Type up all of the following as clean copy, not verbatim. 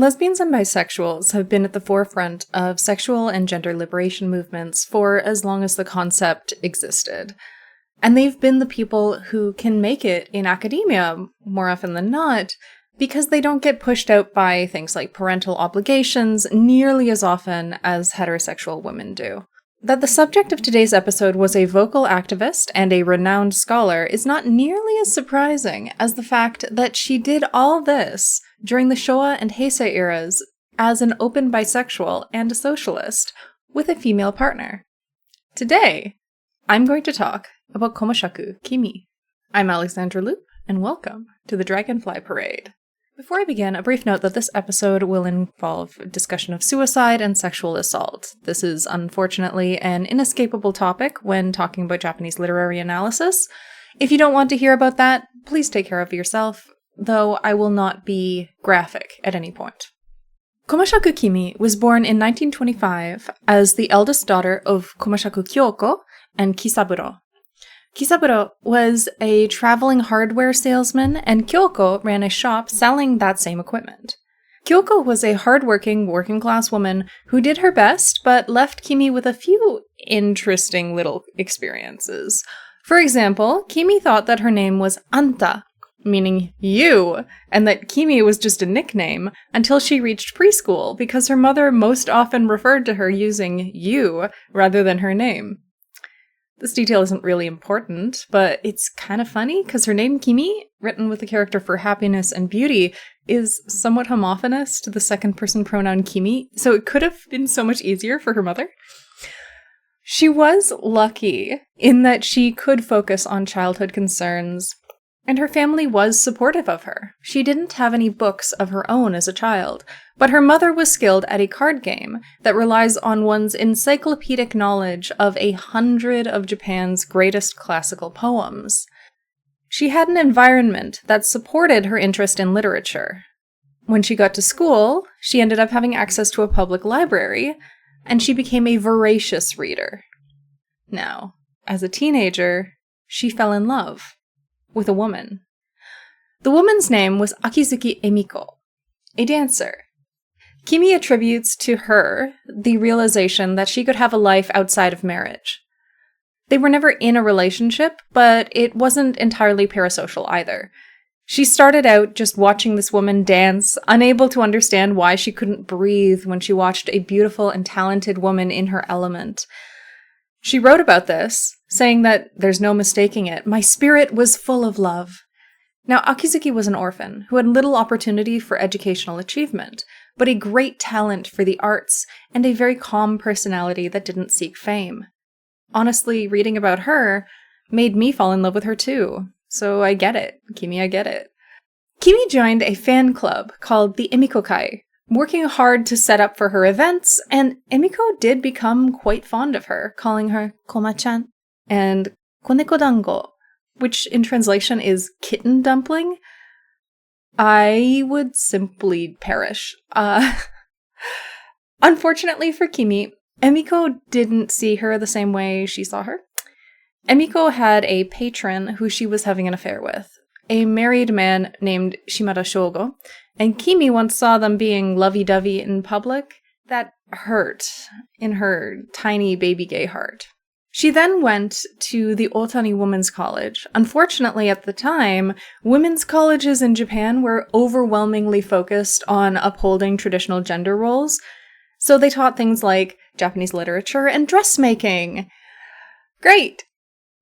Lesbians and bisexuals have been at the forefront of sexual and gender liberation movements for as long as the concept existed. And they've been the people who can make it in academia, more often than not, because they don't get pushed out by things like parental obligations nearly as often as heterosexual women do. That the subject of today's episode was a vocal activist and a renowned scholar is not nearly as surprising as the fact that she did all this during the Showa and Heisei eras as an open bisexual and a socialist with a female partner. Today, I'm going to talk about Komashaku Kimi. I'm Alexandra Loop, and welcome to the Dragonfly Parade. Before I begin, a brief note that this episode will involve discussion of suicide and sexual assault. This is unfortunately an inescapable topic when talking about Japanese literary analysis. If you don't want to hear about that, please take care of yourself, though I will not be graphic at any point. Komashaku Kimi was born in 1925 as the eldest daughter of Komashaku Kyoko and Kisaburo. Kisaburo was a traveling hardware salesman, and Kyoko ran a shop selling that same equipment. Kyoko was a hardworking, working-class woman who did her best, but left Kimi with a few interesting little experiences. For example, Kimi thought that her name was Anta, meaning you, and that Kimi was just a nickname until she reached preschool, because her mother most often referred to her using you rather than her name. This detail isn't really important, but it's kind of funny because her name Kimi, written with the character for happiness and beauty, is somewhat homophonous to the second-person pronoun Kimi, so it could have been so much easier for her mother. She was lucky in that she could focus on childhood concerns, and her family was supportive of her. She didn't have any books of her own as a child, but her mother was skilled at a card game that relies on one's encyclopedic knowledge of 100 of Japan's greatest classical poems. She had an environment that supported her interest in literature. When she got to school, she ended up having access to a public library, and she became a voracious reader. Now, as a teenager, she fell in love with a woman. The woman's name was Akizuki Emiko, a dancer. Kimi attributes to her the realization that she could have a life outside of marriage. They were never in a relationship, but it wasn't entirely parasocial either. She started out just watching this woman dance, unable to understand why she couldn't breathe when she watched a beautiful and talented woman in her element. She wrote about this, saying that there's no mistaking it. My spirit was full of love. Now, Akizuki was an orphan who had little opportunity for educational achievement, but a great talent for the arts and a very calm personality that didn't seek fame. Honestly, reading about her made me fall in love with her too. So I get it. Kimi, I get it. Kimi joined a fan club called the Emiko-kai, working hard to set up for her events, and Emiko did become quite fond of her, calling her Koma-chan and Koneko dango, which in translation is kitten dumpling. I would simply perish. Unfortunately for Kimi, Emiko didn't see her the same way she saw her. Emiko had a patron who she was having an affair with, a married man named Shimada Shogo, and Kimi once saw them being lovey-dovey in public. That hurt in her tiny baby gay heart. She then went to the Otani Women's College. Unfortunately, at the time, women's colleges in Japan were overwhelmingly focused on upholding traditional gender roles, so they taught things like Japanese literature and dressmaking. Great!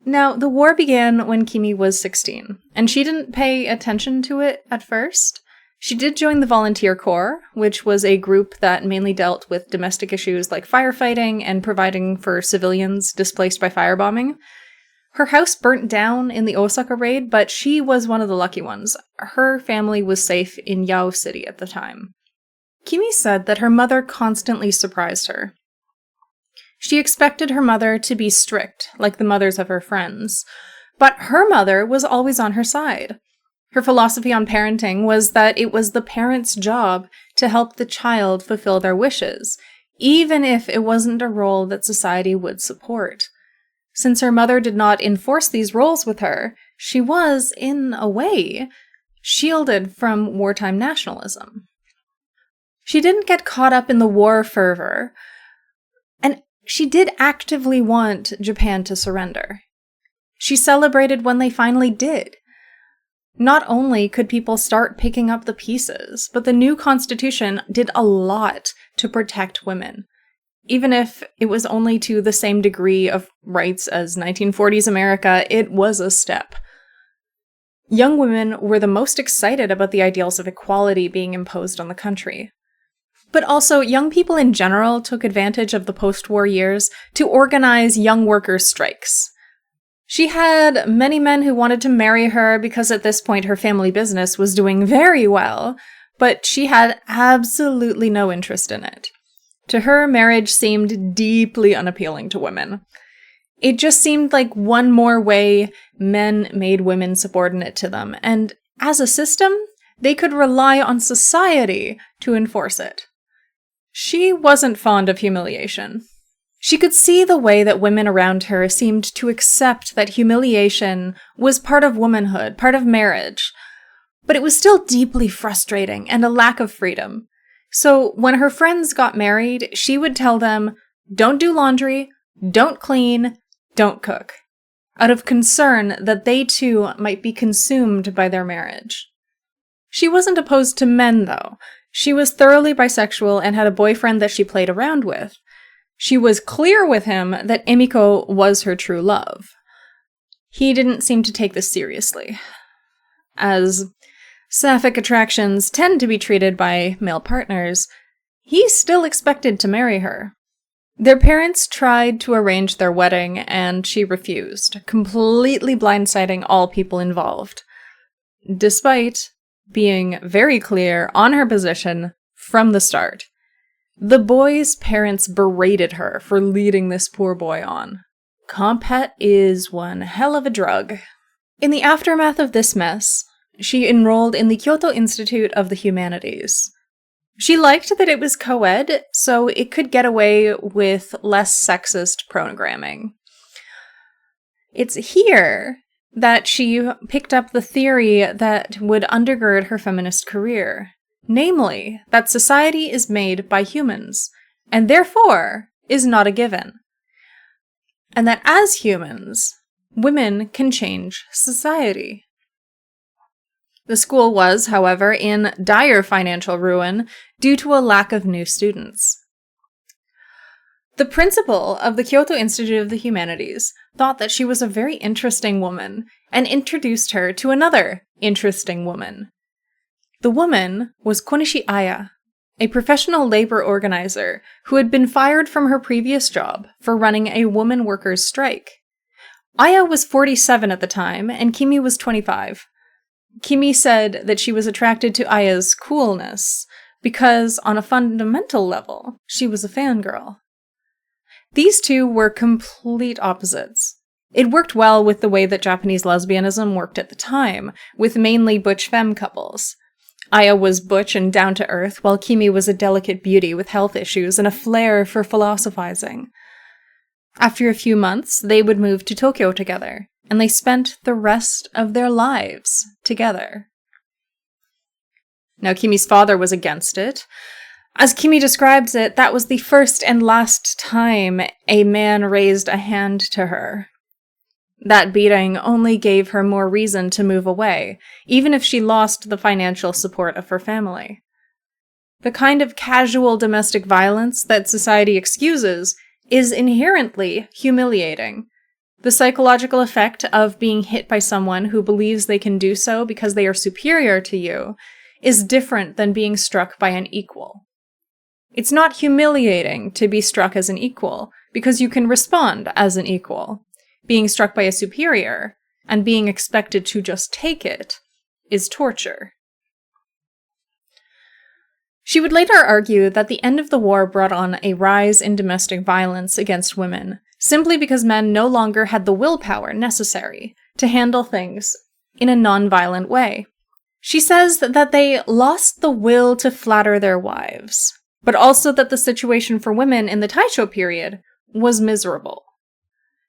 Now, the war began when Kimi was 16, and she didn't pay attention to it at first. She did join the Volunteer Corps, which was a group that mainly dealt with domestic issues like firefighting and providing for civilians displaced by firebombing. Her house burnt down in the Osaka raid, but she was one of the lucky ones. Her family was safe in Yao City at the time. Kimi said that her mother constantly surprised her. She expected her mother to be strict, like the mothers of her friends, but her mother was always on her side. Her philosophy on parenting was that it was the parent's job to help the child fulfill their wishes, even if it wasn't a role that society would support. Since her mother did not enforce these roles with her, she was, in a way, shielded from wartime nationalism. She didn't get caught up in the war fervor, and she did actively want Japan to surrender. She celebrated when they finally did. Not only could people start picking up the pieces, but the new constitution did a lot to protect women. Even if it was only to the same degree of rights as 1940s America, it was a step. Young women were the most excited about the ideals of equality being imposed on the country. But also, young people in general took advantage of the post-war years to organize young workers' strikes. She had many men who wanted to marry her because at this point her family business was doing very well, but she had absolutely no interest in it. To her, marriage seemed deeply unappealing to women. It just seemed like one more way men made women subordinate to them, and as a system, they could rely on society to enforce it. She wasn't fond of humiliation. She could see the way that women around her seemed to accept that humiliation was part of womanhood, part of marriage, but it was still deeply frustrating and a lack of freedom. So when her friends got married, she would tell them, don't do laundry, don't clean, don't cook, out of concern that they too might be consumed by their marriage. She wasn't opposed to men, though. She was thoroughly bisexual and had a boyfriend that she played around with. She was clear with him that Emiko was her true love. He didn't seem to take this seriously, as sapphic attractions tend to be treated by male partners. He still expected to marry her. Their parents tried to arrange their wedding, and she refused, completely blindsiding all people involved, despite being very clear on her position from the start. The boy's parents berated her for leading this poor boy on. Compet is one hell of a drug. In the aftermath of this mess, she enrolled in the Kyoto Institute of the Humanities. She liked that it was co-ed, so it could get away with less sexist programming. It's here that she picked up the theory that would undergird her feminist career, namely, that society is made by humans, and therefore is not a given. And that as humans, women can change society. The school was, however, in dire financial ruin due to a lack of new students. The principal of the Kyoto Institute of the Humanities thought that she was a very interesting woman and introduced her to another interesting woman. The woman was Konishi Aya, a professional labor organizer who had been fired from her previous job for running a woman workers' strike. Aya was 47 at the time, and Kimi was 25. Kimi said that she was attracted to Aya's coolness because, on a fundamental level, she was a fangirl. These two were complete opposites. It worked well with the way that Japanese lesbianism worked at the time, with mainly butch femme couples. Aya was butch and down-to-earth, while Kimi was a delicate beauty with health issues and a flair for philosophizing. After a few months, they would move to Tokyo together, and they spent the rest of their lives together. Now, Kimi's father was against it. As Kimi describes it, that was the first and last time a man raised a hand to her. That beating only gave her more reason to move away, even if she lost the financial support of her family. The kind of casual domestic violence that society excuses is inherently humiliating. The psychological effect of being hit by someone who believes they can do so because they are superior to you is different than being struck by an equal. It's not humiliating to be struck as an equal, because you can respond as an equal. Being struck by a superior, and being expected to just take it, is torture. She would later argue that the end of the war brought on a rise in domestic violence against women, simply because men no longer had the willpower necessary to handle things in a non-violent way. She says that they lost the will to flatter their wives, but also that the situation for women in the Taisho period was miserable.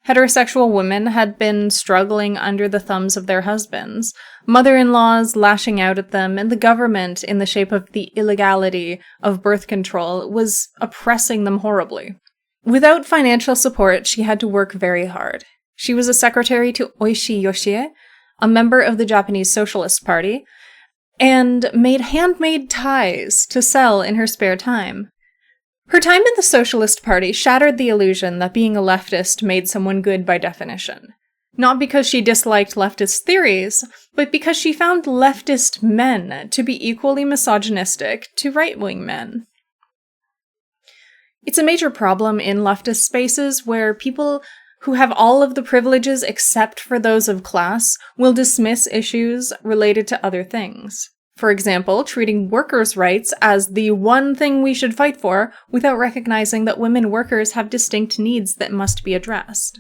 Heterosexual women had been struggling under the thumbs of their husbands, mother-in-laws lashing out at them, and the government, in the shape of the illegality of birth control, was oppressing them horribly. Without financial support, she had to work very hard. She was a secretary to Oishi Yoshie, a member of the Japanese Socialist Party, and made handmade ties to sell in her spare time. Her time in the Socialist Party shattered the illusion that being a leftist made someone good by definition. Not because she disliked leftist theories, but because she found leftist men to be equally misogynistic to right-wing men. It's a major problem in leftist spaces where people who have all of the privileges except for those of class will dismiss issues related to other things. For example, treating workers' rights as the one thing we should fight for without recognizing that women workers have distinct needs that must be addressed.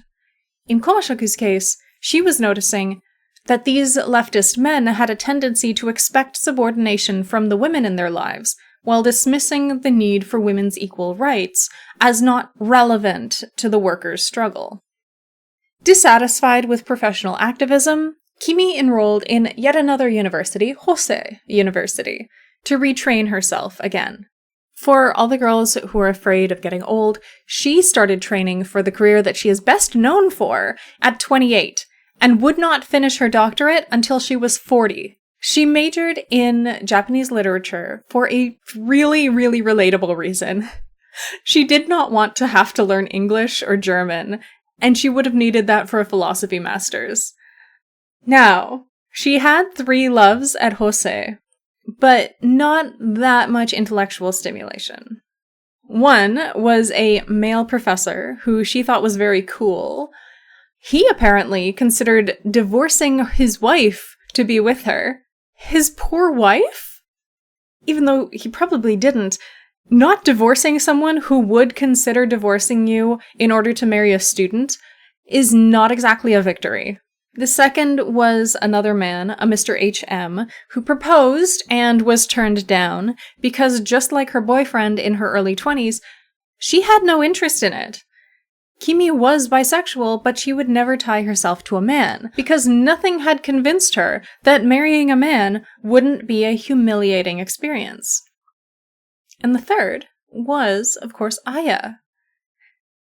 In Komashaku's case, she was noticing that these leftist men had a tendency to expect subordination from the women in their lives, while dismissing the need for women's equal rights as not relevant to the workers' struggle. Dissatisfied with professional activism, Kimi enrolled in yet another university, Hosei University, to retrain herself again. For all the girls who are afraid of getting old, she started training for the career that she is best known for at 28, and would not finish her doctorate until she was 40. She majored in Japanese literature for a really, really relatable reason. She did not want to have to learn English or German, and she would have needed that for a philosophy master's. Now, she had 3 loves at Hosei, but not that much intellectual stimulation. One was a male professor who she thought was very cool. He apparently considered divorcing his wife to be with her. His poor wife? Even though he probably didn't, not divorcing someone who would consider divorcing you in order to marry a student is not exactly a victory. The second was another man, a Mr. H.M., who proposed and was turned down because, just like her boyfriend in her early 20s, she had no interest in it. Kimi was bisexual, but she would never tie herself to a man, because nothing had convinced her that marrying a man wouldn't be a humiliating experience. And the third was, of course, Aya.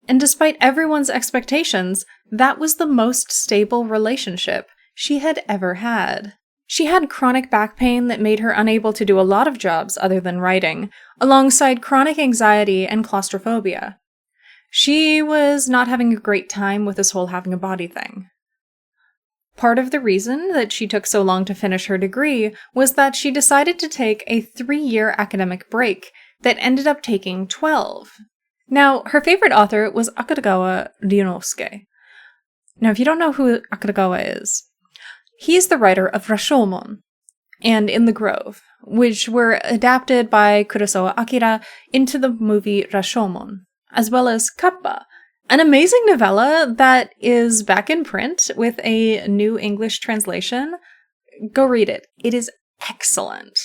And despite everyone's expectations, that was the most stable relationship she had ever had. She had chronic back pain that made her unable to do a lot of jobs other than writing, alongside chronic anxiety and claustrophobia. She was not having a great time with this whole having a body thing. Part of the reason that she took so long to finish her degree was that she decided to take a 3-year academic break that ended up taking 12. Now, her favorite author was Akutagawa Ryunosuke. Now, if you don't know who Akutagawa is, he's the writer of Rashomon and In the Grove, which were adapted by Kurosawa Akira into the movie Rashomon, as well as Kappa, an amazing novella that is back in print with a new English translation. Go read it. It is excellent.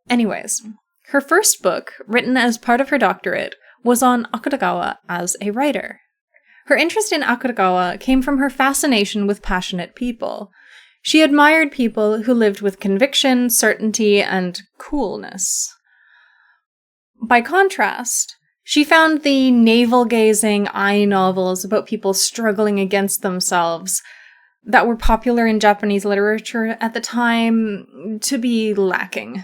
Anyways, her first book, written as part of her doctorate, was on Akutagawa as a writer. Her interest in Akutagawa came from her fascination with passionate people. She admired people who lived with conviction, certainty, and coolness. By contrast, she found the navel-gazing eye novels about people struggling against themselves that were popular in Japanese literature at the time to be lacking.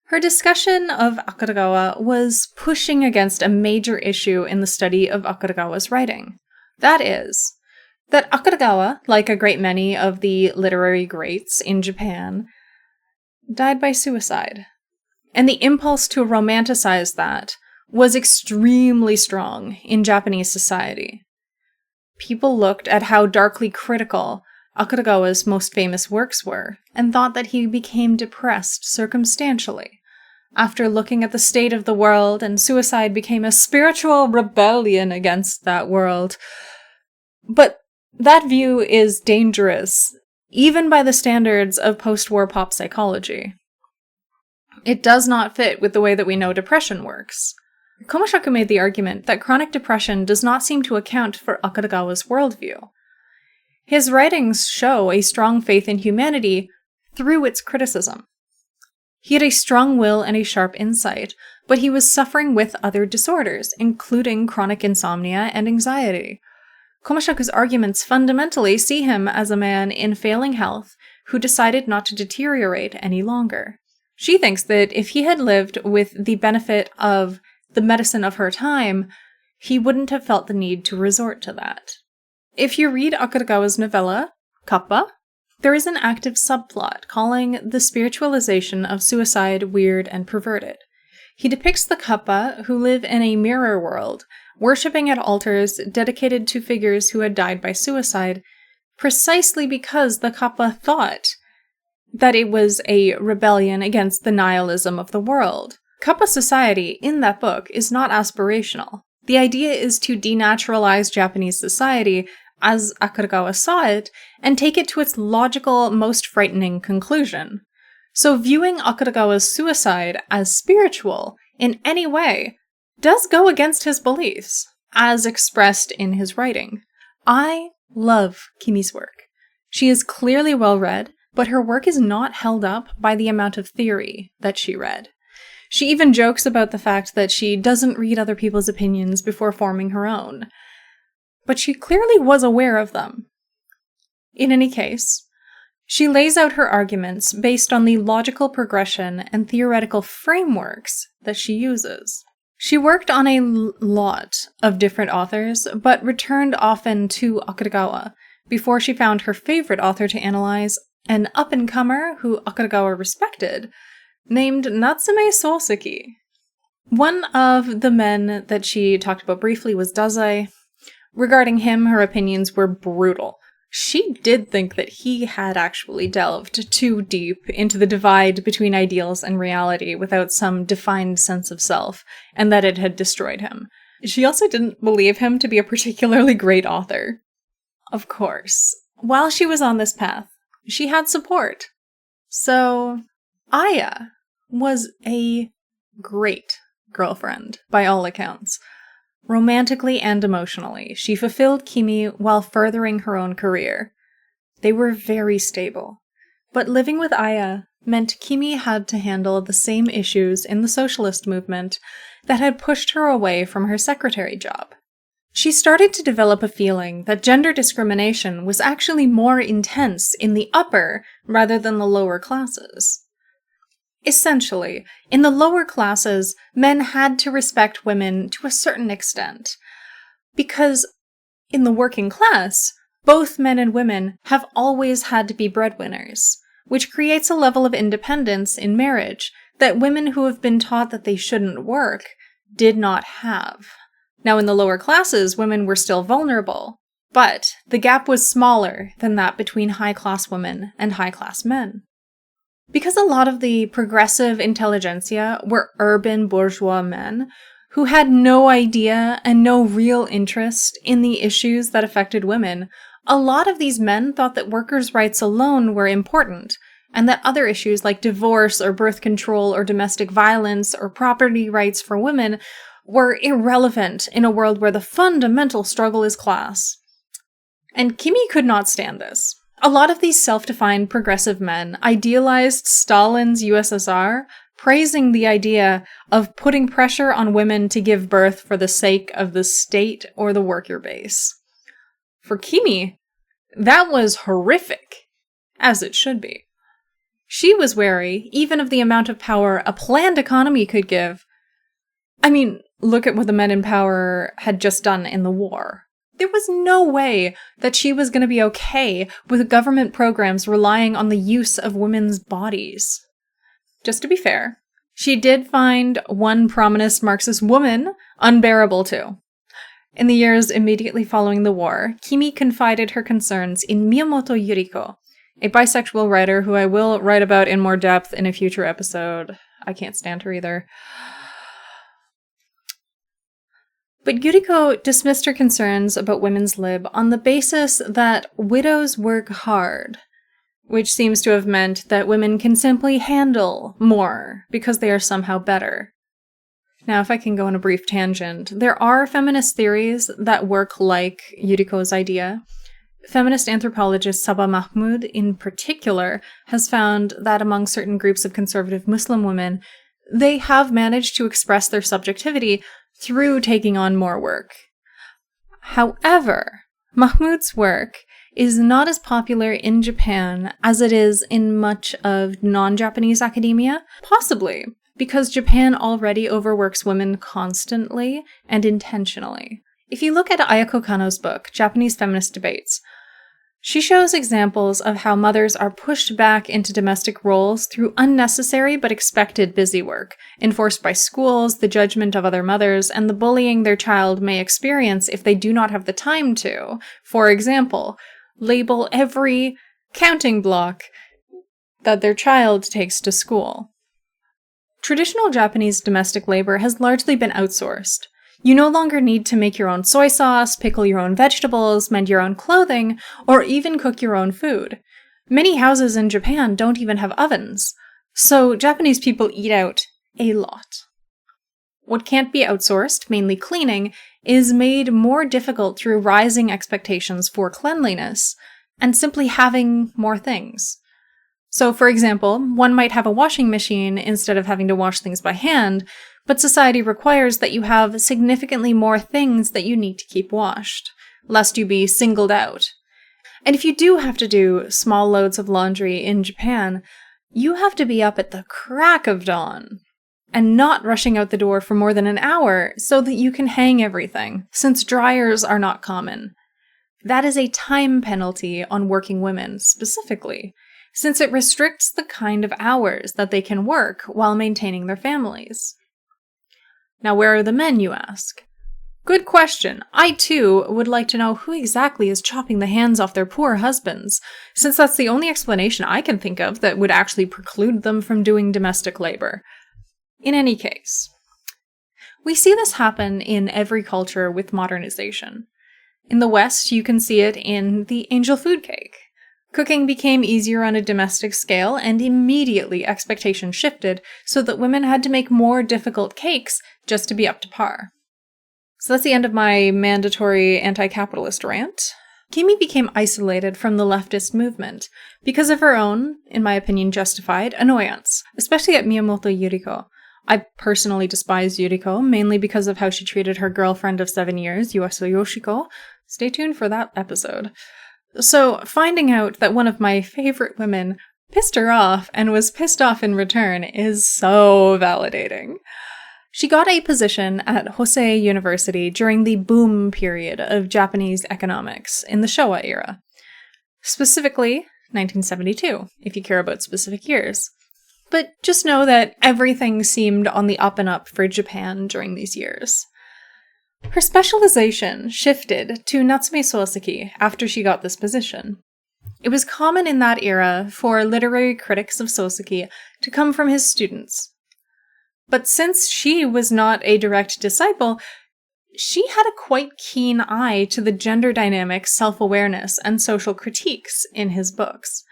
Her discussion of Akutagawa was pushing against a major issue in the study of Akutagawa's writing. That is, that Akutagawa, like a great many of the literary greats in Japan, died by suicide. And the impulse to romanticize that was extremely strong in Japanese society. People looked at how darkly critical Akutagawa's most famous works were, and thought that he became depressed circumstantially. After looking at the state of the world, and suicide became a spiritual rebellion against that world. But that view is dangerous, even by the standards of post-war pop psychology. It does not fit with the way that we know depression works. Komashaku made the argument that chronic depression does not seem to account for Akutagawa's worldview. His writings show a strong faith in humanity through its criticism. He had a strong will and a sharp insight, but he was suffering with other disorders, including chronic insomnia and anxiety. Komashaku's arguments fundamentally see him as a man in failing health who decided not to deteriorate any longer. She thinks that if he had lived with the benefit of the medicine of her time, he wouldn't have felt the need to resort to that. If you read Akutagawa's novella, Kappa, there is an active subplot calling the spiritualization of suicide weird and perverted. He depicts the Kappa who live in a mirror world, worshipping at altars dedicated to figures who had died by suicide, precisely because the Kappa thought that it was a rebellion against the nihilism of the world. Kappa society, in that book, is not aspirational. The idea is to denaturalize Japanese society, as Akutagawa saw it, and take it to its logical, most frightening conclusion. So viewing Akutagawa's suicide as spiritual, in any way, does go against his beliefs, as expressed in his writing. I love Kimi's work. She is clearly well-read, but her work is not held up by the amount of theory that she read. She even jokes about the fact that she doesn't read other people's opinions before forming her own. But she clearly was aware of them. In any case, she lays out her arguments based on the logical progression and theoretical frameworks that she uses. She worked on a lot of different authors, but returned often to Akutagawa before she found her favorite author to analyze, an up-and-comer who Akutagawa respected, named Natsume Soseki. One of the men that she talked about briefly was Dazai. Regarding him, her opinions were brutal. She did think that he had actually delved too deep into the divide between ideals and reality without some defined sense of self, and that it had destroyed him. She also didn't believe him to be a particularly great author. Of course, while she was on this path, she had support. So, Aya was a great girlfriend, by all accounts. Romantically and emotionally, she fulfilled Kimi while furthering her own career. They were very stable. But living with Aya meant Kimi had to handle the same issues in the socialist movement that had pushed her away from her secretary job. She started to develop a feeling that gender discrimination was actually more intense in the upper rather than the lower classes. Essentially, in the lower classes, men had to respect women to a certain extent, because in the working class, both men and women have always had to be breadwinners, which creates a level of independence in marriage that women who have been taught that they shouldn't work did not have. Now, in the lower classes, women were still vulnerable, but the gap was smaller than that between high-class women and high-class men. Because a lot of the progressive intelligentsia were urban bourgeois men who had no idea and no real interest in the issues that affected women, a lot of these men thought that workers' rights alone were important, and that other issues like divorce or birth control or domestic violence or property rights for women were irrelevant in a world where the fundamental struggle is class. And Kimi could not stand this. A lot of these self-defined progressive men idealized Stalin's USSR, praising the idea of putting pressure on women to give birth for the sake of the state or the worker base. For Kimi, that was horrific, as it should be. She was wary even of the amount of power a planned economy could give. I mean, look at what the men in power had just done in the war. There was no way that she was going to be okay with government programs relying on the use of women's bodies. Just to be fair, she did find one prominent Marxist woman unbearable too. In the years immediately following the war, Kimi confided her concerns in Miyamoto Yuriko, a bisexual writer who I will write about in more depth in a future episode. I can't stand her either. But Yuriko dismissed her concerns about women's lib on the basis that widows work hard, which seems to have meant that women can simply handle more because they are somehow better. Now, if I can go on a brief tangent, there are feminist theories that work like Yuriko's idea. Feminist anthropologist Saba Mahmood, in particular, has found that among certain groups of conservative Muslim women, they have managed to express their subjectivity through taking on more work. However, Mahmood's work is not as popular in Japan as it is in much of non-Japanese academia, possibly because Japan already overworks women constantly and intentionally. If you look at Ayako Kano's book, Japanese Feminist Debates, she shows examples of how mothers are pushed back into domestic roles through unnecessary but expected busy work, enforced by schools, the judgment of other mothers, and the bullying their child may experience if they do not have the time to. For example, label every counting block that their child takes to school. Traditional Japanese domestic labor has largely been outsourced. You no longer need to make your own soy sauce, pickle your own vegetables, mend your own clothing, or even cook your own food. Many houses in Japan don't even have ovens, so Japanese people eat out a lot. What can't be outsourced, mainly cleaning, is made more difficult through rising expectations for cleanliness and simply having more things. So, for example, one might have a washing machine instead of having to wash things by hand, but society requires that you have significantly more things that you need to keep washed, lest you be singled out. And if you do have to do small loads of laundry in Japan, you have to be up at the crack of dawn and not rushing out the door for more than an hour so that you can hang everything, since dryers are not common. That is a time penalty on working women, specifically, since it restricts the kind of hours that they can work while maintaining their families. Now, where are the men, you ask? Good question. I, too, would like to know who exactly is chopping the hands off their poor husbands, since that's the only explanation I can think of that would actually preclude them from doing domestic labor. In any case, we see this happen in every culture with modernization. In the West, you can see it in the angel food cake. Cooking became easier on a domestic scale, and immediately expectations shifted so that women had to make more difficult cakes just to be up to par. So that's the end of my mandatory anti-capitalist rant. Kimi became isolated from the leftist movement because of her own, in my opinion justified, annoyance, especially at Miyamoto Yuriko. I personally despise Yuriko, mainly because of how she treated her girlfriend of 7 years, Yuasa Yoshiko. Stay tuned for that episode. So, finding out that one of my favorite women pissed her off and was pissed off in return is so validating. She got a position at Hosei University during the boom period of Japanese economics in the Showa era. Specifically, 1972, if you care about specific years. But just know that everything seemed on the up and up for Japan during these years. Her specialization shifted to Natsume Soseki after she got this position. It was common in that era for literary critics of Soseki to come from his students. But since she was not a direct disciple, she had a quite keen eye to the gender dynamics, self-awareness, and social critiques in his books.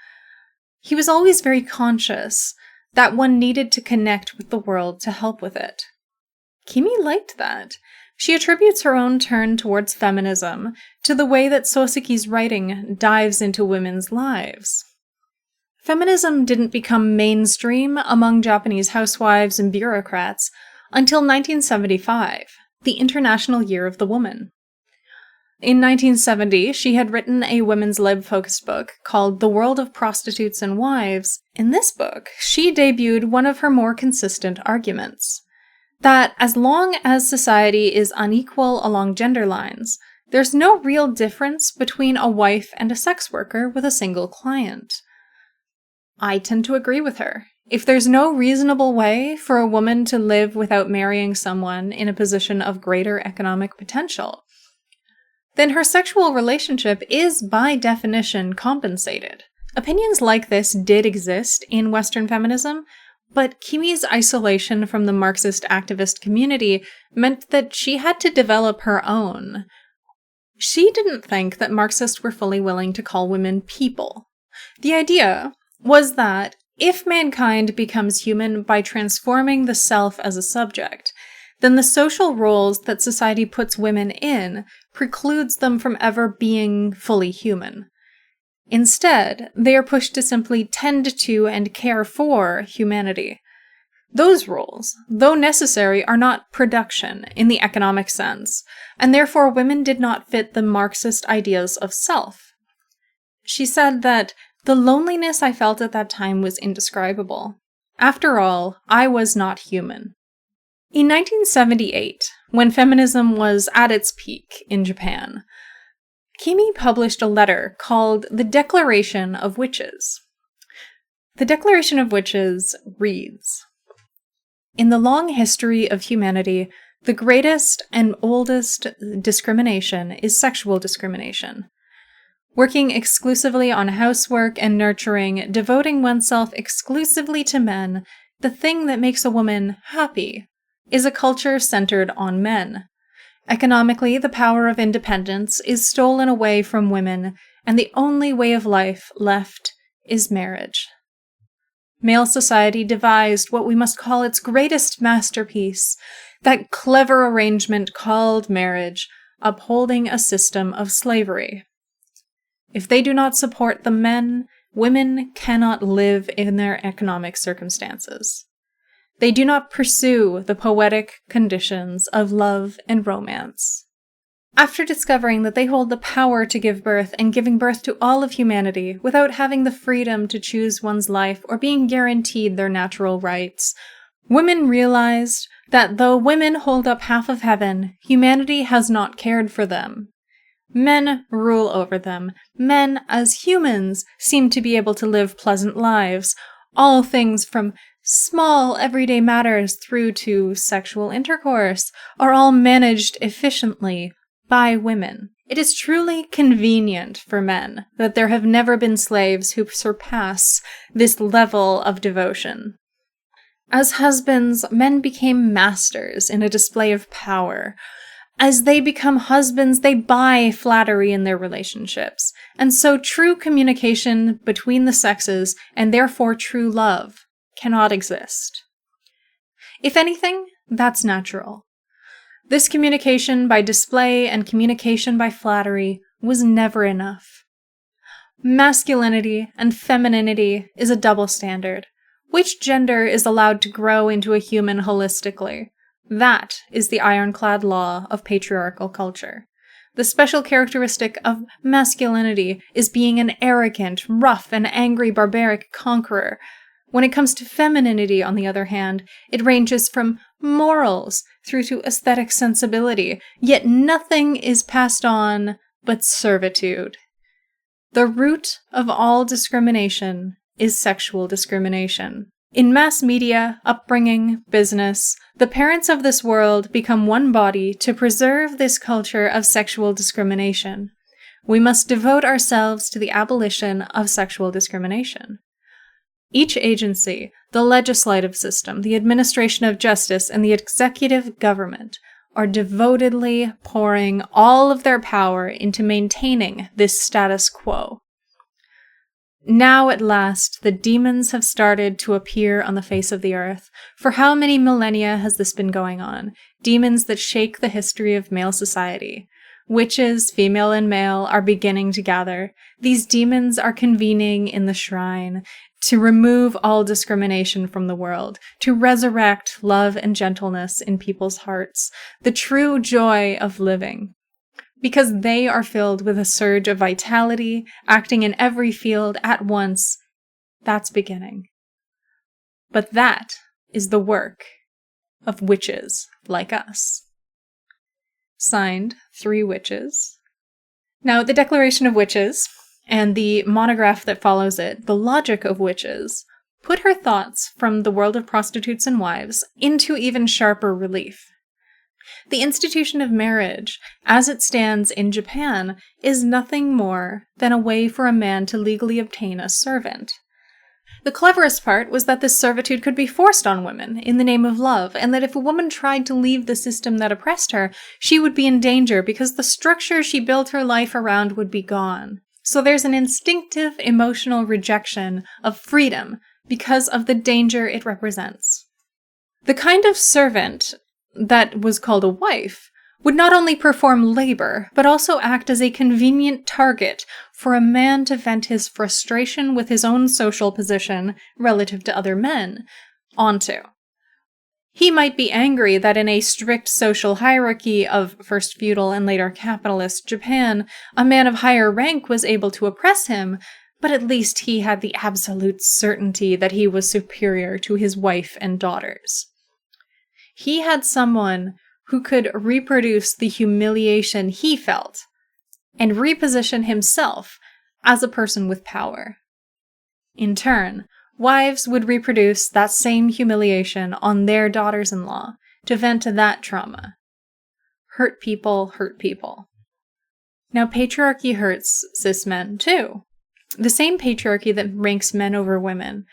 He was always very conscious that one needed to connect with the world to help with it. Kimi liked that. She attributes her own turn towards feminism to the way that Soseki's writing dives into women's lives. Feminism didn't become mainstream among Japanese housewives and bureaucrats until 1975, the International Year of the Woman. In 1970, she had written a women's lib-focused book called The World of Prostitutes and Wives. In this book, she debuted one of her more consistent arguments. That as long as society is unequal along gender lines, there's no real difference between a wife and a sex worker with a single client. I tend to agree with her. If there's no reasonable way for a woman to live without marrying someone in a position of greater economic potential, then her sexual relationship is by definition compensated. Opinions like this did exist in Western feminism, but Kimi's isolation from the Marxist activist community meant that she had to develop her own. She didn't think that Marxists were fully willing to call women people. The idea was that if mankind becomes human by transforming the self as a subject, then the social roles that society puts women in precludes them from ever being fully human. Instead, they are pushed to simply tend to and care for humanity. Those roles, though necessary, are not production in the economic sense, and therefore women did not fit the Marxist ideas of self. She said that the loneliness I felt at that time was indescribable. After all, I was not human. In 1978, when feminism was at its peak in Japan, Kimi published a letter called The Declaration of Witches. The Declaration of Witches reads, "In the long history of humanity, the greatest and oldest discrimination is sexual discrimination. Working exclusively on housework and nurturing, devoting oneself exclusively to men, the thing that makes a woman happy is a culture centered on men. Economically, the power of independence is stolen away from women, and the only way of life left is marriage. Male society devised what we must call its greatest masterpiece, that clever arrangement called marriage, upholding a system of slavery. If they do not support the men, women cannot live in their economic circumstances. They do not pursue the poetic conditions of love and romance. After discovering that they hold the power to give birth and giving birth to all of humanity without having the freedom to choose one's life or being guaranteed their natural rights, women realized that though women hold up half of heaven, humanity has not cared for them. Men rule over them. Men, as humans, seem to be able to live pleasant lives. All things from small everyday matters through to sexual intercourse are all managed efficiently by women. It is truly convenient for men that there have never been slaves who surpass this level of devotion. As husbands, men became masters in a display of power. As they become husbands, they buy flattery in their relationships, and so true communication between the sexes, and therefore true love, cannot exist. If anything, that's natural. This communication by display and communication by flattery was never enough. Masculinity and femininity is a double standard. Which gender is allowed to grow into a human holistically? That is the ironclad law of patriarchal culture. The special characteristic of masculinity is being an arrogant, rough, and angry barbaric conqueror. When it comes to femininity, on the other hand, it ranges from morals through to aesthetic sensibility, yet nothing is passed on but servitude. The root of all discrimination is sexual discrimination. In mass media, upbringing, business, the parents of this world become one body to preserve this culture of sexual discrimination. We must devote ourselves to the abolition of sexual discrimination. Each agency, the legislative system, the administration of justice, and the executive government are devotedly pouring all of their power into maintaining this status quo. Now, at last, the demons have started to appear on the face of the earth. For how many millennia has this been going on? Demons that shake the history of male society. Witches, female and male, are beginning to gather. These demons are convening in the shrine to remove all discrimination from the world, to resurrect love and gentleness in people's hearts, the true joy of living. Because they are filled with a surge of vitality, acting in every field at once, that's beginning. But that is the work of witches like us. Signed, 3 Witches. Now, the Declaration of Witches, and the monograph that follows it, The Logic of Witches, put her thoughts from the world of prostitutes and wives into even sharper relief. The institution of marriage, as it stands in Japan, is nothing more than a way for a man to legally obtain a servant. The cleverest part was that this servitude could be forced on women in the name of love, and that if a woman tried to leave the system that oppressed her, she would be in danger because the structure she built her life around would be gone. So there's an instinctive emotional rejection of freedom because of the danger it represents. The kind of servant that was called a wife, would not only perform labor, but also act as a convenient target for a man to vent his frustration with his own social position relative to other men onto. He might be angry that in a strict social hierarchy of first feudal and later capitalist Japan, a man of higher rank was able to oppress him, but at least he had the absolute certainty that he was superior to his wife and daughters. He had someone who could reproduce the humiliation he felt and reposition himself as a person with power. In turn, wives would reproduce that same humiliation on their daughters-in-law to vent that trauma. Hurt people hurt people. Now, patriarchy hurts cis men too. The same patriarchy that ranks men over women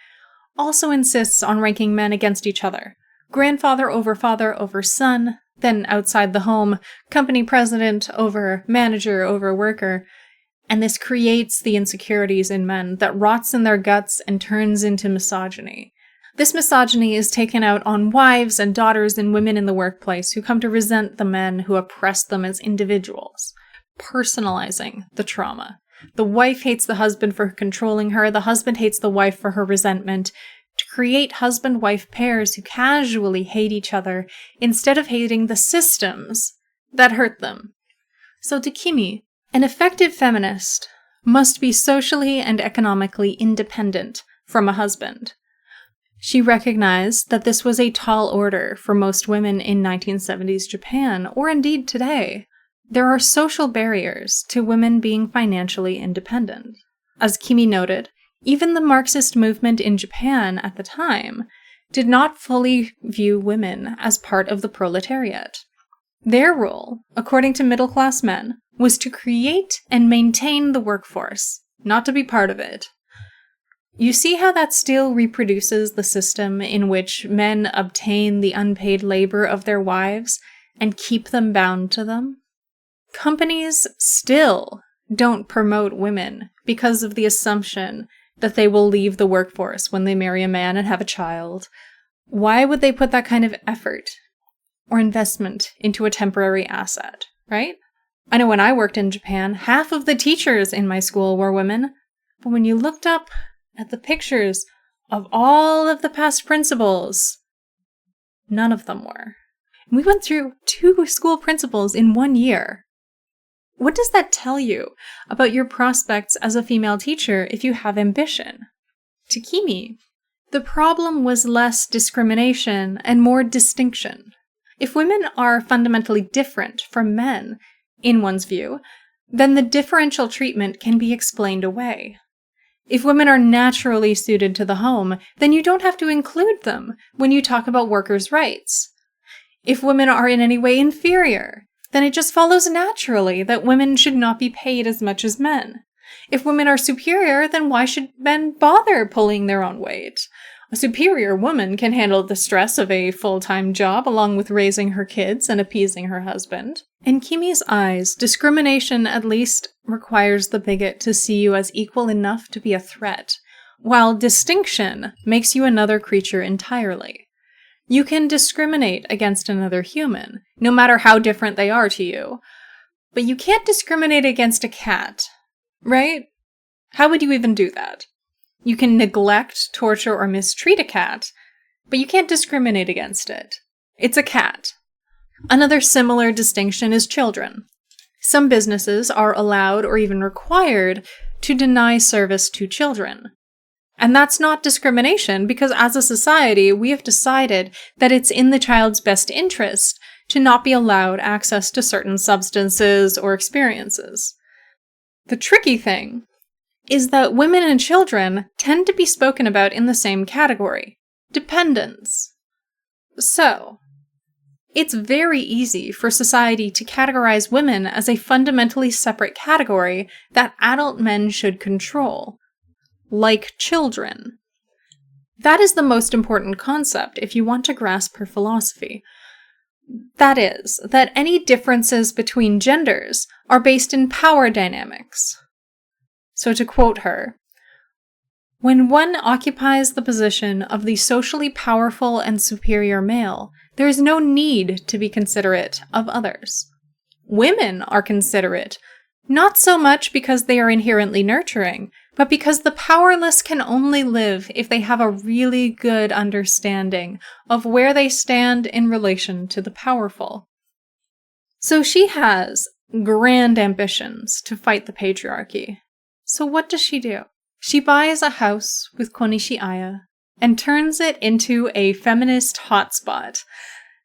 also insists on ranking men against each other. Grandfather over son, then outside the home, company president over manager over worker. And this creates the insecurities in men that rots in their guts and turns into misogyny. This misogyny is taken out on wives and daughters and women in the workplace who come to resent the men who oppress them as individuals, personalizing the trauma. The wife hates the husband for controlling her, the husband hates the wife for her resentment, to create husband-wife pairs who casually hate each other instead of hating the systems that hurt them. So to Kimi, an effective feminist must be socially and economically independent from a husband. She recognized that this was a tall order for most women in 1970s Japan, or indeed today. There are social barriers to women being financially independent. As Kimi noted, even the Marxist movement in Japan at the time did not fully view women as part of the proletariat. Their role, according to middle-class men, was to create and maintain the workforce, not to be part of it. You see how that still reproduces the system in which men obtain the unpaid labor of their wives and keep them bound to them? Companies still don't promote women because of the assumption that they will leave the workforce when they marry a man and have a child. Why would they put that kind of effort or investment into a temporary asset, right? I know when I worked in Japan, half of the teachers in my school were women, but when you looked up at the pictures of all of the past principals, none of them were. We went through 2 school principals in 1 year. What does that tell you about your prospects as a female teacher if you have ambition? To Kimi, the problem was less discrimination and more distinction. If women are fundamentally different from men, in one's view, then the differential treatment can be explained away. If women are naturally suited to the home, then you don't have to include them when you talk about workers' rights. If women are in any way inferior, then it just follows naturally that women should not be paid as much as men. If women are superior, then why should men bother pulling their own weight? A superior woman can handle the stress of a full-time job along with raising her kids and appeasing her husband. In Kimi's eyes, discrimination at least requires the bigot to see you as equal enough to be a threat, while distinction makes you another creature entirely. You can discriminate against another human, no matter how different they are to you, but you can't discriminate against a cat, right? How would you even do that? You can neglect, torture, or mistreat a cat, but you can't discriminate against it. It's a cat. Another similar distinction is children. Some businesses are allowed or even required to deny service to children. And that's not discrimination, because as a society, we have decided that it's in the child's best interest to not be allowed access to certain substances or experiences. The tricky thing is that women and children tend to be spoken about in the same category, dependents. So, it's very easy for society to categorize women as a fundamentally separate category that adult men should control, like children. That is the most important concept if you want to grasp her philosophy. That is, that any differences between genders are based in power dynamics. So to quote her, "When one occupies the position of the socially powerful and superior male, There is no need to be considerate of others. Women are considerate, not so much because they are inherently nurturing, but because the powerless can only live if they have a really good understanding of where they stand in relation to the powerful. So she has grand ambitions to fight the patriarchy. So what does she do? She buys a house with Konishiaya and turns it into a feminist hotspot.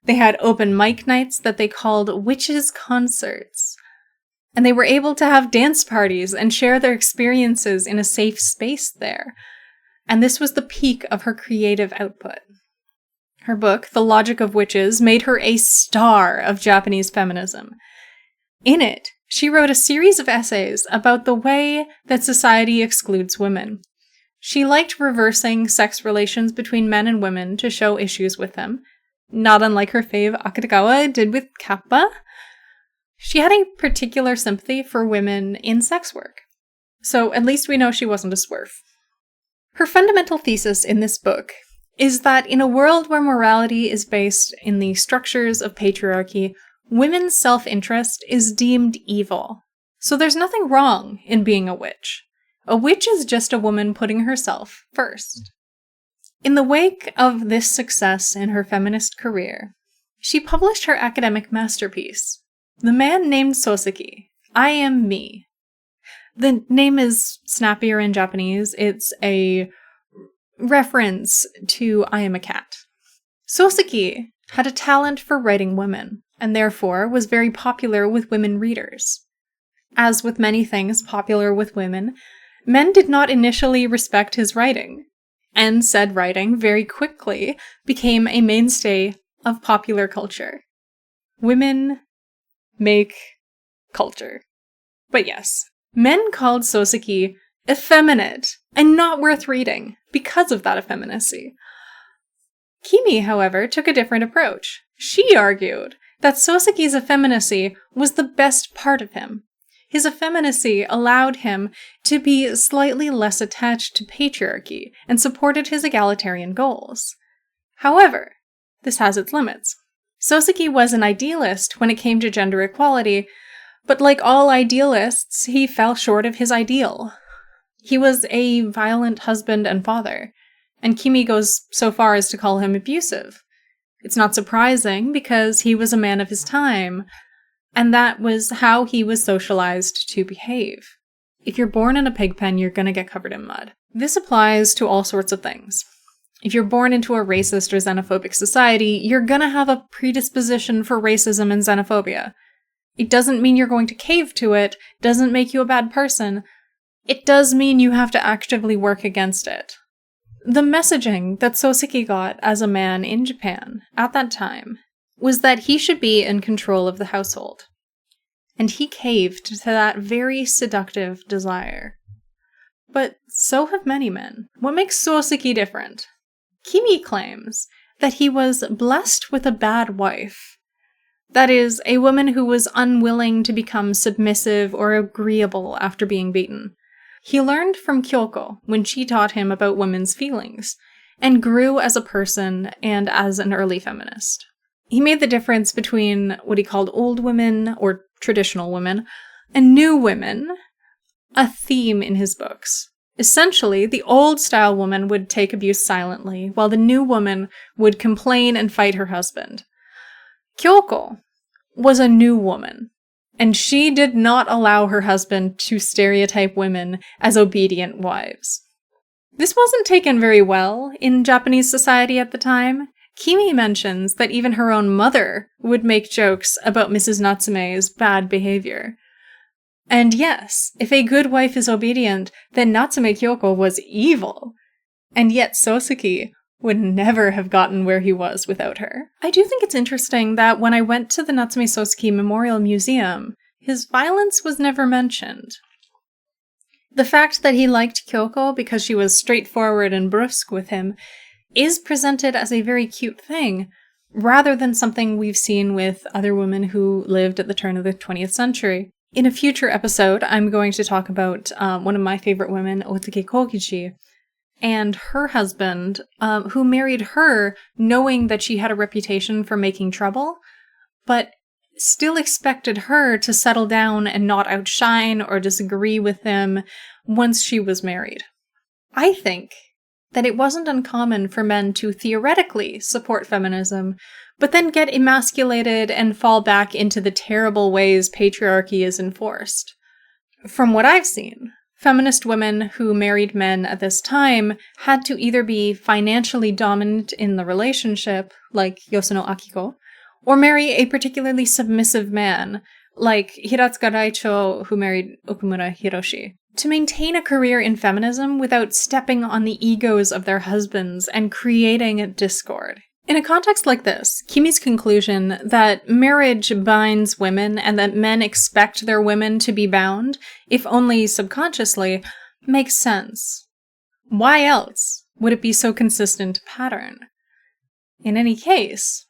They had open mic nights that they called witches' concerts. And they were able to have dance parties and share their experiences in a safe space there. And this was the peak of her creative output. Her book, The Logic of Witches, made her a star of Japanese feminism. In it, she wrote a series of essays about the way that society excludes women. She liked reversing sex relations between men and women to show issues with them, not unlike her fave Akutagawa did with Kappa. She had a particular sympathy for women in sex work, so at least we know she wasn't a swerve. Her fundamental thesis in this book is that in a world where morality is based in the structures of patriarchy, women's self-interest is deemed evil. So there's nothing wrong in being a witch. A witch is just a woman putting herself first. In the wake of this success in her feminist career, she published her academic masterpiece, The Man Named Soseki, I Am Me. The name is snappier in Japanese. It's a reference to I Am a Cat. Soseki had a talent for writing women, and therefore was very popular with women readers. As with many things popular with women, men did not initially respect his writing, and said writing very quickly became a mainstay of popular culture. Women make culture. But yes, men called Soseki effeminate and not worth reading because of that effeminacy. Kimi, however, took a different approach. She argued that Soseki's effeminacy was the best part of him. His effeminacy allowed him to be slightly less attached to patriarchy and supported his egalitarian goals. However, this has its limits. Soseki was an idealist when it came to gender equality, but like all idealists, he fell short of his ideal. He was a violent husband and father, and Kimi goes so far as to call him abusive. It's not surprising because he was a man of his time, and that was how he was socialized to behave. If you're born in a pig pen, you're gonna get covered in mud. This applies to all sorts of things. If you're born into a racist or xenophobic society, you're gonna have a predisposition for racism and xenophobia. It doesn't mean you're going to cave to it, doesn't make you a bad person. It does mean you have to actively work against it. The messaging that Soseki got as a man in Japan at that time was that he should be in control of the household. And he caved to that very seductive desire. But so have many men. What makes Soseki different? Kimi claims that he was blessed with a bad wife. That is, a woman who was unwilling to become submissive or agreeable after being beaten. He learned from Kyoko when she taught him about women's feelings, and grew as a person and as an early feminist. He made the difference between what he called old women, or traditional women, and new women, a theme in his books. Essentially, the old-style woman would take abuse silently, while the new woman would complain and fight her husband. Kyoko was a new woman, and she did not allow her husband to stereotype women as obedient wives. This wasn't taken very well in Japanese society at the time. Kimi mentions that even her own mother would make jokes about Mrs. Natsume's bad behavior. And yes, if a good wife is obedient, then Natsume Kyoko was evil. And yet Soseki would never have gotten where he was without her. I do think it's interesting that when I went to the Natsume Soseki Memorial Museum, his violence was never mentioned. The fact that he liked Kyoko because she was straightforward and brusque with him is presented as a very cute thing, rather than something we've seen with other women who lived at the turn of the 20th century. In a future episode, I'm going to talk about one of my favorite women, Otake Kokichi, and her husband, who married her knowing that she had a reputation for making trouble, but still expected her to settle down and not outshine or disagree with him once she was married. I think that it wasn't uncommon for men to theoretically support feminism, but then get emasculated and fall back into the terrible ways patriarchy is enforced. From what I've seen, feminist women who married men at this time had to either be financially dominant in the relationship, like Yosuno Akiko, or marry a particularly submissive man, like Hiratsuka Raicho, who married Okumura Hiroshi, to maintain a career in feminism without stepping on the egos of their husbands and creating discord. In a context like this, Kimi's conclusion that marriage binds women and that men expect their women to be bound, if only subconsciously, makes sense. Why else would it be so consistent pattern? In any case,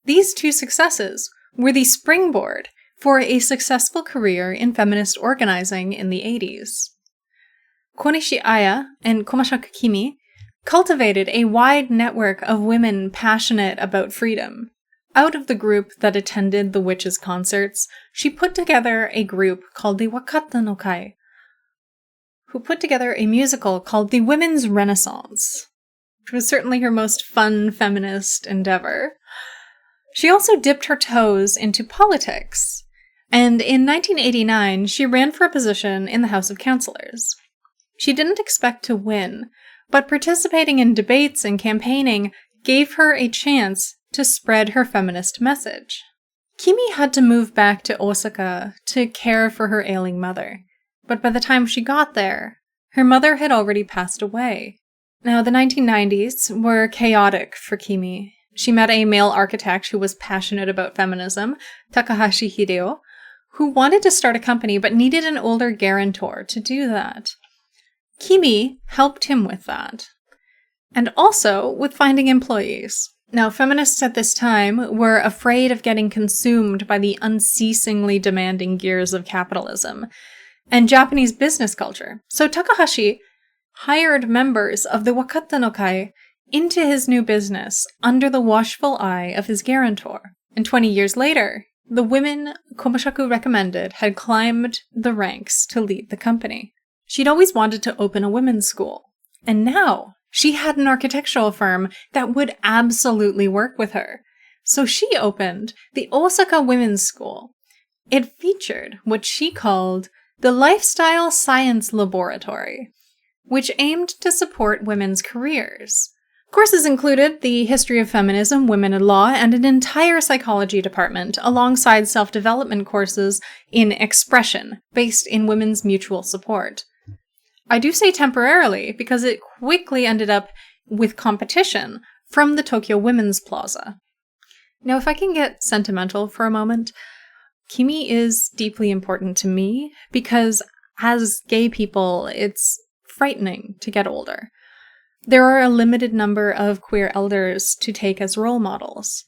these two successes were the springboard for a successful career in feminist organizing in the 80s. Konishi Aya and Komashaku Kimi cultivated a wide network of women passionate about freedom. Out of the group that attended the witches' concerts, she put together a group called the Wakata no Kai, who put together a musical called the Women's Renaissance, which was certainly her most fun feminist endeavor. She also dipped her toes into politics, and in 1989, she ran for a position in the House of Councillors. She didn't expect to win, but participating in debates and campaigning gave her a chance to spread her feminist message. Kimi had to move back to Osaka to care for her ailing mother, but by the time she got there, her mother had already passed away. Now, the 1990s were chaotic for Kimi. She met a male architect who was passionate about feminism, Takahashi Hideo, who wanted to start a company but needed an older guarantor to do that. Kimi helped him with that, and also with finding employees. Now, feminists at this time were afraid of getting consumed by the unceasingly demanding gears of capitalism and Japanese business culture, so Takahashi hired members of the Wakata no Kai into his new business under the watchful eye of his guarantor. And 20 years later, the women Komashaku recommended had climbed the ranks to lead the company. She'd always wanted to open a women's school, and now she had an architectural firm that would absolutely work with her. So she opened the Osaka Women's School. It featured what she called the Lifestyle Science Laboratory, which aimed to support women's careers. Courses included the history of feminism, women in law, and an entire psychology department, alongside self-development courses in expression, based in women's mutual support. I do say temporarily, because it quickly ended up with competition from the Tokyo Women's Plaza. Now, if I can get sentimental for a moment, Kimi is deeply important to me, because as gay people, it's frightening to get older. There are a limited number of queer elders to take as role models.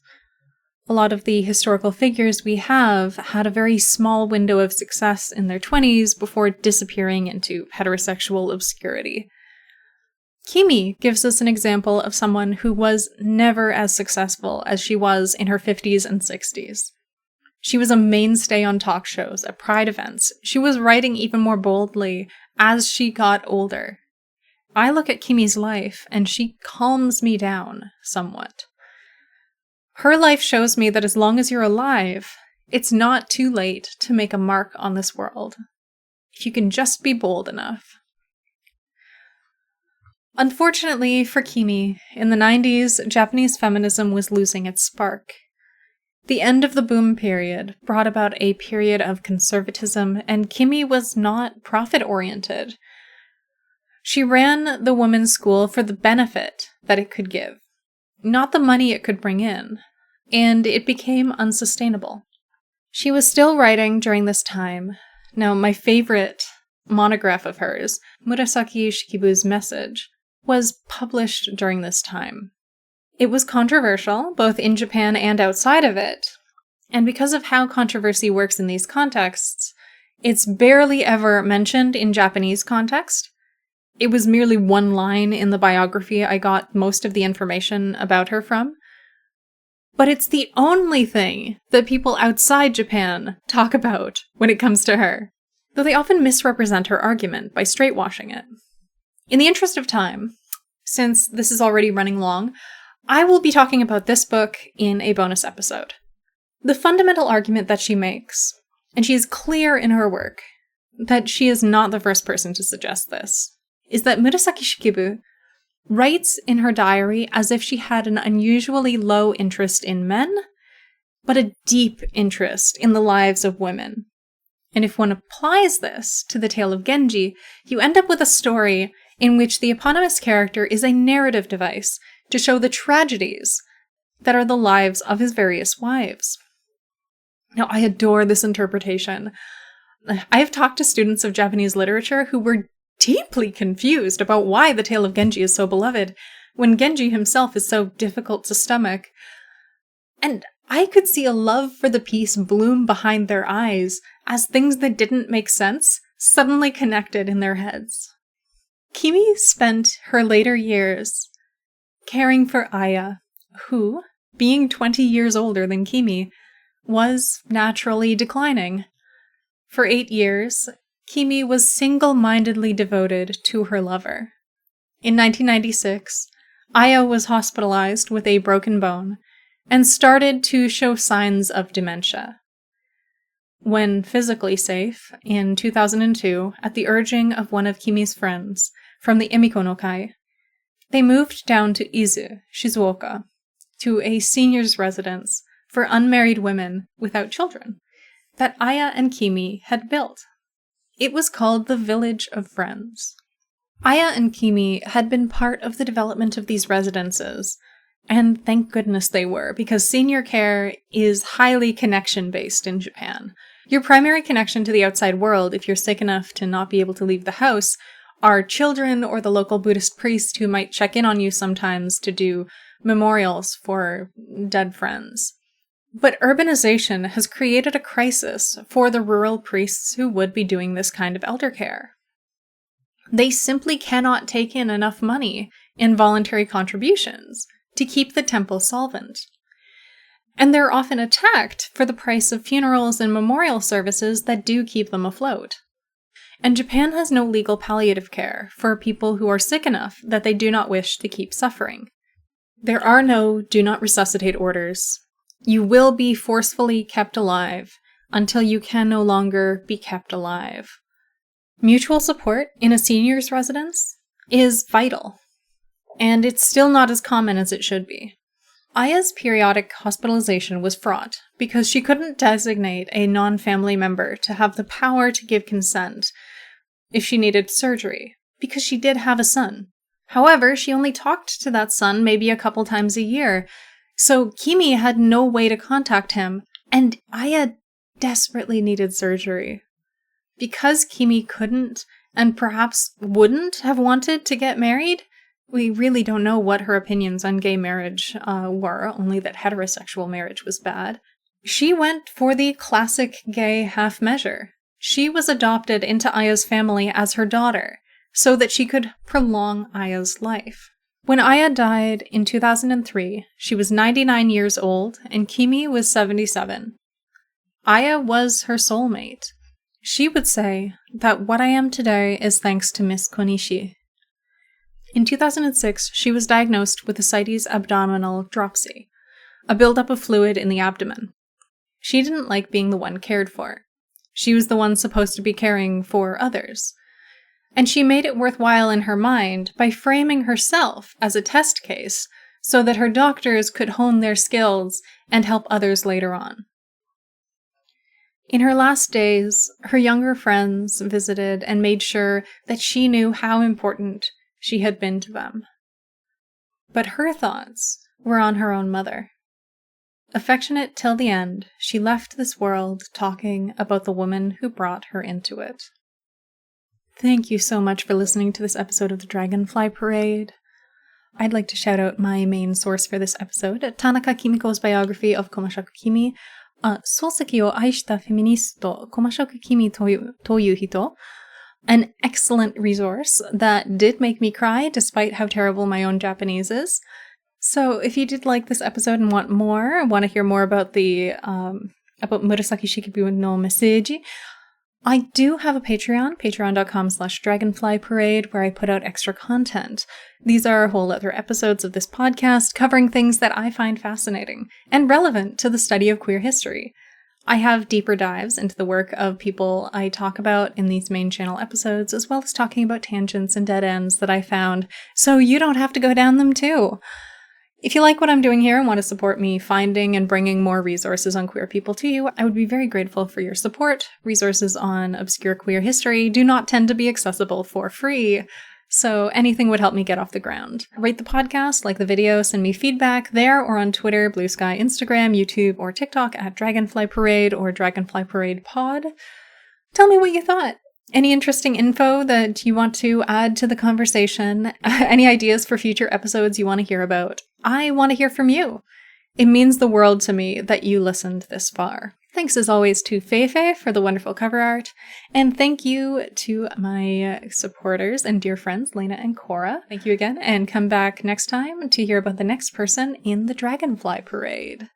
A lot of the historical figures we have had a very small window of success in their 20s before disappearing into heterosexual obscurity. Kimi gives us an example of someone who was never as successful as she was in her 50s and 60s. She was a mainstay on talk shows, at pride events. She was writing even more boldly as she got older. I look at Kimi's life, and she calms me down somewhat. Her life shows me that as long as you're alive, it's not too late to make a mark on this world, if you can just be bold enough. Unfortunately for Kimi, in the 90s, Japanese feminism was losing its spark. The end of the boom period brought about a period of conservatism, and Kimi was not profit-oriented. She ran the women's school for the benefit that it could give, not the money it could bring in, and it became unsustainable. She was still writing during this time. Now, my favorite monograph of hers, Murasaki Shikibu's Messeji, was published during this time. It was controversial, both in Japan and outside of it, and because of how controversy works in these contexts, it's barely ever mentioned in Japanese context, it was merely one line in the biography I got most of the information about her from. But it's the only thing that people outside Japan talk about when it comes to her, though they often misrepresent her argument by straightwashing it. In the interest of time, since this is already running long, I will be talking about this book in a bonus episode. The fundamental argument that she makes, and she is clear in her work that she is not the first person to suggest this, is that Murasaki Shikibu writes in her diary as if she had an unusually low interest in men, but a deep interest in the lives of women. And if one applies this to the tale of Genji, you end up with a story in which the eponymous character is a narrative device to show the tragedies that are the lives of his various wives. Now, I adore this interpretation. I have talked to students of Japanese literature who were deeply confused about why the tale of Genji is so beloved, when Genji himself is so difficult to stomach. And I could see a love for the piece bloom behind their eyes as things that didn't make sense suddenly connected in their heads. Kimi spent her later years caring for Aya, who, being 20 years older than Kimi, was naturally declining. For 8 years, Kimi was single-mindedly devoted to her lover. In 1996, Aya was hospitalized with a broken bone and started to show signs of dementia. When physically safe, in 2002, at the urging of one of Kimi's friends from the Emiko no Kai, they moved down to Izu, Shizuoka, to a seniors' residence for unmarried women without children that Aya and Kimi had built. It was called the Village of Friends. Aya and Kimi had been part of the development of these residences, and thank goodness they were, because senior care is highly connection-based in Japan. Your primary connection to the outside world, if you're sick enough to not be able to leave the house, are children or the local Buddhist priest who might check in on you sometimes to do memorials for dead friends. But urbanization has created a crisis for the rural priests who would be doing this kind of elder care. They simply cannot take in enough money in voluntary contributions to keep the temple solvent. And they're often attacked for the price of funerals and memorial services that do keep them afloat. And Japan has no legal palliative care for people who are sick enough that they do not wish to keep suffering. There are no do not resuscitate orders. You will be forcefully kept alive until you can no longer be kept alive. Mutual support in a seniors' residence is vital, and it's still not as common as it should be. Aya's periodic hospitalization was fraught because she couldn't designate a non-family member to have the power to give consent if she needed surgery, because she did have a son. However, she only talked to that son maybe a couple times a year, so Kimi had no way to contact him, and Aya desperately needed surgery. Because Kimi couldn't, and perhaps wouldn't have wanted to get married, we really don't know what her opinions on gay marriage were, only that heterosexual marriage was bad. She went for the classic gay half measure. She was adopted into Aya's family as her daughter, so that she could prolong Aya's life. When Aya died in 2003, she was 99 years old, and Kimi was 77. Aya was her soulmate. She would say that what I am today is thanks to Miss Konishi. In 2006, she was diagnosed with ascites abdominal dropsy, a buildup of fluid in the abdomen. She didn't like being the one cared for. She was the one supposed to be caring for others. And she made it worthwhile in her mind by framing herself as a test case so that her doctors could hone their skills and help others later on. In her last days, her younger friends visited and made sure that she knew how important she had been to them. But her thoughts were on her own mother. Affectionate till the end, she left this world talking about the woman who brought her into it. Thank you so much for listening to this episode of the Dragonfly Parade. I'd like to shout out my main source for this episode, Tanaka Kimiko's biography of Komashaku Kimi, 漱石を愛したフェミニスト駒尺喜美という人 an excellent resource that did make me cry despite how terrible my own Japanese is. So if you did like this episode and want to hear more about the about Murasaki Shikibu no Messeji, I do have a Patreon, patreon.com/dragonflyparade, where I put out extra content. These are whole other episodes of this podcast covering things that I find fascinating and relevant to the study of queer history. I have deeper dives into the work of people I talk about in these main channel episodes, as well as talking about tangents and dead ends that I found, so you don't have to go down them too. If you like what I'm doing here and want to support me finding and bringing more resources on queer people to you, I would be very grateful for your support. Resources on obscure queer history do not tend to be accessible for free, so anything would help me get off the ground. Rate the podcast, like the video, send me feedback there or on Twitter, Blue Sky, Instagram, YouTube, or TikTok at Dragonfly Parade or Dragonfly Parade Pod. Tell me what you thought. Any interesting info that you want to add to the conversation? Any ideas for future episodes you want to hear about? I want to hear from you. It means the world to me that you listened this far. Thanks as always to Feifei for the wonderful cover art, and thank you to my supporters and dear friends, Lena and Cora. Thank you again, and come back next time to hear about the next person in the Dragonfly Parade.